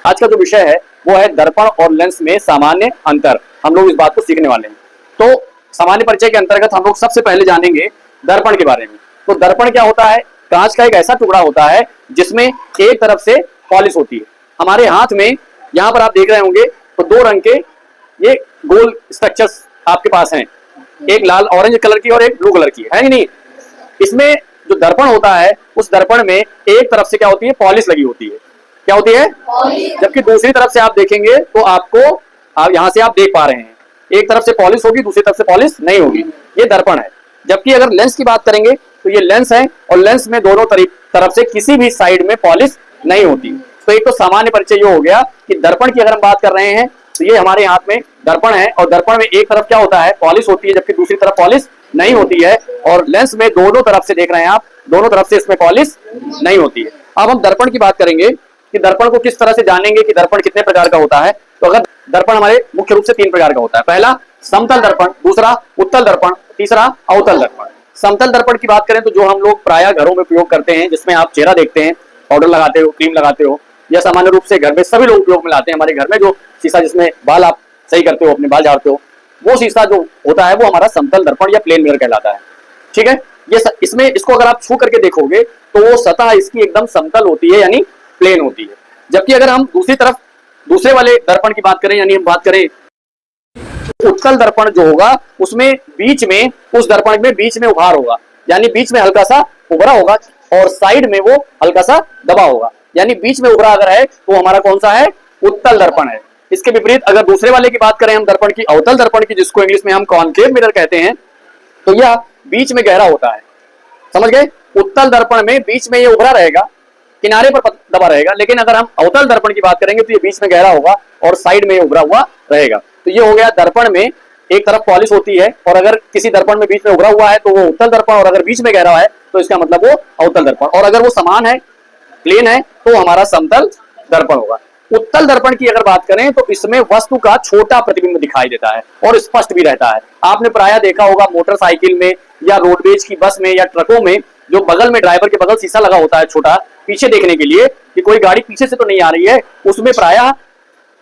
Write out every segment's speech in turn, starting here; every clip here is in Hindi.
आज का जो विषय है वो है दर्पण और लेंस में सामान्य अंतर। हम लोग इस बात को सीखने वाले हैं। तो सामान्य परिचय के अंतर्गत हम लोग सबसे पहले जानेंगे दर्पण के बारे में। तो दर्पण क्या होता है? कांच का एक ऐसा टुकड़ा होता है जिसमें एक तरफ से पॉलिश होती है। हमारे हाथ में यहाँ पर आप देख रहे होंगे तो दो रंग के ये गोल स्ट्रक्चर्स आपके पास हैं, एक लाल ऑरेंज कलर की और एक ब्लू कलर की, है कि नहीं? इसमें जो दर्पण होता है उस दर्पण में एक तरफ से क्या होती है? पॉलिश लगी होती है। क्या होती है? जबकि दूसरी तरफ से आप देखेंगे तो आपको यहाँ से आप देख पा रहे हैं एक तरफ से पॉलिश होगी, दूसरी तरफ से पॉलिश नहीं होगी। ये दर्पण है। जबकि अगर लेंस की बात करेंगे तो ये लेंस है और लेंस में दोनों तरफ से किसी भी साइड में पॉलिश नहीं होती। तो एक तो सामान्य परिचय ये हो गया कि दर्पण की अगर हम बात कर रहे हैं तो ये हमारे हाथ में दर्पण है और दर्पण में एक तरफ क्या होता है? पॉलिश होती है, जबकि दूसरी तरफ पॉलिश नहीं होती है। और लेंस में दोनों तरफ से देख रहे हैं आप, दोनों तरफ से इसमें पॉलिश नहीं होती है। अब हम दर्पण की बात करेंगे कि दर्पण को किस तरह से जानेंगे कि दर्पण कितने प्रकार का होता है। तो अगर दर्पण हमारे मुख्य रूप से 3 प्रकार का होता है। पहला समतल दर्पण, दूसरा उत्तल दर्पण, तीसरा अवतल दर्पण। समतल दर्पण की बात करें तो जो हम लोग प्रायः घरों में उपयोग करते हैं, जिसमें आप चेहरा देखते हैं, पाउडर लगाते हो, क्रीम लगाते हो, या सामान्य रूप से घर में सभी लोग उपयोग में लाते हैं। हमारे घर में जो शीशा जिसमें बाल आप सही करते हो, अपने बाल झाड़ते हो, वो शीशा जो होता है वो हमारा समतल दर्पण या प्लेन मिरर कहलाता है। ठीक है, ये इसमें इसको अगर आप छू करके देखोगे तो वो सतह इसकी एकदम समतल होती है, यानी प्लेन होती है। जबकि अगर हम दूसरी तरफ दूसरे वाले दर्पण की बात करें, यानी हम बात करें उत्तल दर्पण जो होगा उसमें बीच में, उस दर्पण में बीच में उभार होगा, यानी बीच में हल्का सा उभरा होगा और साइड में वो हल्का सा दबा होगा, यानी बीच में उभरा अगर है तो हमारा कौन सा है? उत्तल दर्पण है। इसके विपरीत अगर दूसरे वाले की बात करें हम दर्पण की, अवतल दर्पण की, जिसको इंग्लिश में हम कॉनकेव मिरर कहते हैं, तो यह बीच में गहरा होता है। समझ गए? उत्तल दर्पण में बीच में ये उभरा रहेगा, किनारे पर दबा रहेगा, लेकिन अगर हम अवतल दर्पण की बात करेंगे तो ये बीच में गहरा होगा और साइड में उभरा हुआ रहेगा। तो ये हो गया दर्पण में एक तरफ पॉलिश होती है और अगर किसी दर्पण में बीच में उभरा हुआ है तो वो उत्तल दर्पण, और अगर बीच में गहरा है तो इसका मतलब वो अवतल दर्पण, और अगर वो समान है, प्लेन है, तो हमारा समतल दर्पण होगा। उत्तल दर्पण की अगर बात करें तो इसमें वस्तु का छोटा प्रतिबिंब दिखाई देता है और स्पष्ट भी रहता है। आपने प्रायः देखा होगा मोटरसाइकिल में या रोडवेज की बस में या ट्रकों में, जो बगल में ड्राइवर के बगल शीशा लगा होता है छोटा, पीछे देखने के लिए कि कोई गाड़ी पीछे से तो नहीं आ रही है, उसमें प्रायः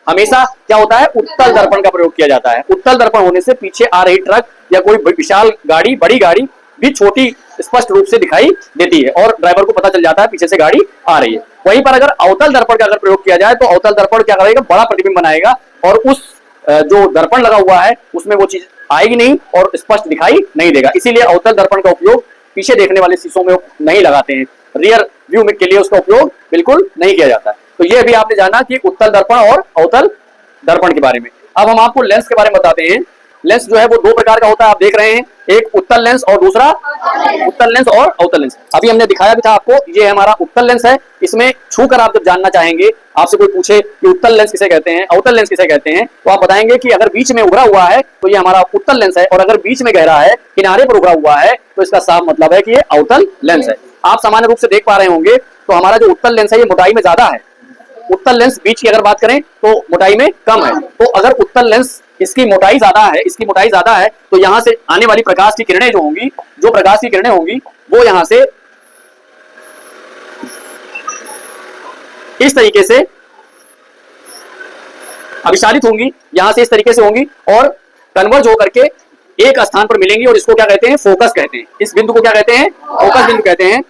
हमेशा क्या होता है? उत्तल दर्पण का प्रयोग किया जाता है। उत्तल दर्पण होने से पीछे आ रही ट्रक या कोई विशाल गाड़ी, बड़ी गाड़ी भी छोटी स्पष्ट रूप से दिखाई देती है और ड्राइवर को पता चल जाता है पीछे से गाड़ी आ रही है। वहीं पर अगर अवतल दर्पण का अगर प्रयोग किया जाए तो अवतल दर्पण क्या करेगा? बड़ा प्रतिबिंब बनाएगा और उस जो दर्पण लगा हुआ है उसमें वो चीज आएगी नहीं और स्पष्ट दिखाई नहीं देगा। इसीलिए अवतल दर्पण का उपयोग पीछे देखने वाले शीशों में नहीं लगाते हैं, रियर व्यू में के लिए उसका उपयोग बिल्कुल नहीं किया जाता है। तो ये भी आपने जाना कि उत्तल दर्पण और अवतल दर्पण के बारे में। अब हम आपको लेंस के बारे में बताते हैं। लेंस जो है वो 2 प्रकार का होता है, आप देख रहे हैं, एक उत्तल लेंस और दूसरा उत्तल लेंस और अवतल लेंस। अभी हमने दिखाया भी था आपको, ये हमारा उत्तल लेंस है। इसमें छूकर आप जब जानना चाहेंगे, आपसे कोई पूछे कि उत्तल लेंस किसे कहते हैं, अवतल लेंस किसे कहते हैं, तो आप बताएंगे कि अगर बीच में उभरा हुआ है तो ये हमारा उत्तल लेंस है, और अगर बीच में गहरा है, किनारे पर उभरा हुआ है, तो इसका साफ मतलब है कि ये अवतल लेंस है। आप सामान्य रूप से देख पा रहे होंगे तो हमारा जो उत्तल लेंस है ये मोटाई में ज्यादा है। उत्तल लेंस बीच की अगर बात करें तो मोटाई में कम है। तो अगर उत्तल लेंस इसकी मोटाई ज्यादा है तो यहां से आने वाली प्रकाश की किरणें जो होंगी, जो प्रकाश की किरणें होंगी वो यहां से इस तरीके से अभिसारित होंगी, यहां से इस तरीके से होंगी और कन्वर्ज होकर के एक स्थान पर मिलेंगी और इसको क्या कहते हैं? फोकस कहते हैं। इस बिंदु को क्या कहते हैं? फोकस बिंदु कहते हैं।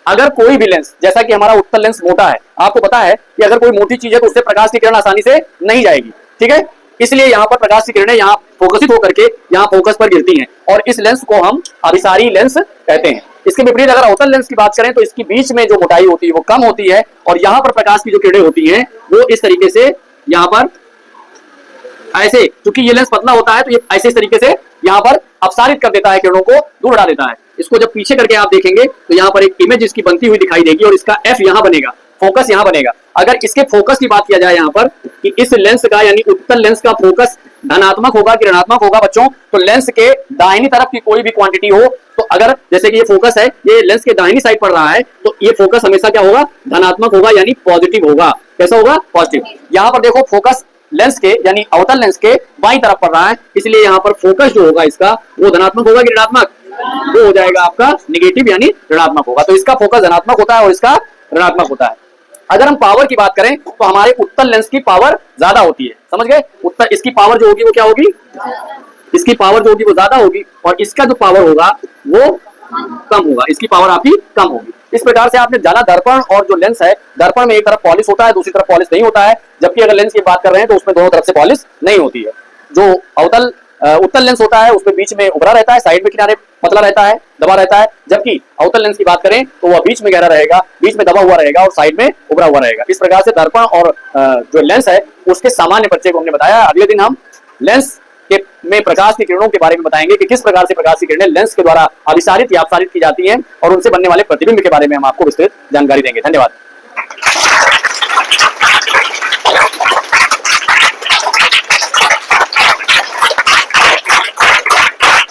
अगर कोई भी लेंस, जैसा कि हमारा उत्तल लेंस मोटा है, आपको पता है कि अगर कोई मोटी चीज है तो उससे प्रकाश की किरण आसानी से नहीं जाएगी, ठीक है? इसलिए यहाँ पर प्रकाश की किरणें यहाँ फोकसित होकर के यहाँ फोकस पर गिरती हैं और इस लेंस को हम अभिसारी लेंस कहते हैं। इसके विपरीत अगर अवतल लेंस की बात करें तो इसकी बीच में जो मोटाई होती है वो कम होती है और यहाँ पर प्रकाश की जो किरणें होती हैं वो इस तरीके से यहाँ पर ऐसे, क्योंकि ये लेंस पतला होता है तो ये ऐसे इस तरीके से यहाँ पर अपसारित कर देता है, किरणों को दूर हटा देता है। इसको जब पीछे करके आप देखेंगे तो यहाँ पर एक इमेज इसकी बनती हुई दिखाई देगी और इसका एफ यहाँ बनेगा, फोकस यहाँ बनेगा। अगर इसके फोकस की बात किया जाए यहाँ पर कि इस लेंस का यानी उत्तल लेंस का फोकस धनात्मक होगा कि ऋणात्मक होगा बच्चों, तो लेंस के दाहिनी तरफ की कोई भी क्वांटिटी हो, तो अगर जैसे कि ये फोकस है, ये लेंस के दाहिनी साइड पड़ रहा है, तो ये फोकस हमेशा क्या होगा? धनात्मक होगा, यानी पॉजिटिव होगा। कैसा होगा? पॉजिटिव। यहाँ पर देखो फोकस लेंस के यानी अवतल लेंस के बाईं तरफ पड़ रहा है, इसलिए यहाँ पर फोकस जो होगा इसका वो धनात्मक होगा कि ऋणात्मक? वो हो जाएगा आपका निगेटिव यानी ऋणात्मक होगा। तो इसका फोकस धनात्मक होता है और इसका ऋणात्मक होता है। अगर हम पावर की बात करें तो हमारे उत्तल लेंस की पावर ज्यादा होती है, समझ गए। उत्तल, इसकी पावर जो होगी वो क्या होगी, इसकी पावर जो होगी वो ज्यादा होगी, और इसका जो पावर होगा वो कम होगा, इसकी पावर आपकी कम होगी। इस प्रकार से आपने जाना दर्पण और जो लेंस है, दर्पण में एक तरफ पॉलिश होता है, दूसरी तरफ पॉलिश नहीं होता है, जबकि अगर लेंस की बात कर रहे हैं तो उसमें दोनों तरफ से पॉलिश नहीं होती है। जो अवतल उत्तल लेंस होता है उसमें बीच में उभरा रहता है, साइड में किनारे पतला रहता है, दबा रहता है, जबकि अवतल लेंस की बात करें तो वह बीच में गहरा रहेगा, बीच में दबा हुआ रहेगा और साइड में उभरा हुआ रहेगा। इस प्रकार से दर्पण और जो लेंस है उसके सामान्य परिचय को हमने बताया। अगले दिन हम लेंस के में प्रकाश की किरणों के बारे में बताएंगे कि किस प्रकार से प्रकाश की किरणें लेंस के द्वारा अभिसारित या अपसारित की जाती हैं, और उनसे बनने वाले प्रतिबिंब के बारे में हम आपको विस्तृत जानकारी देंगे। धन्यवाद।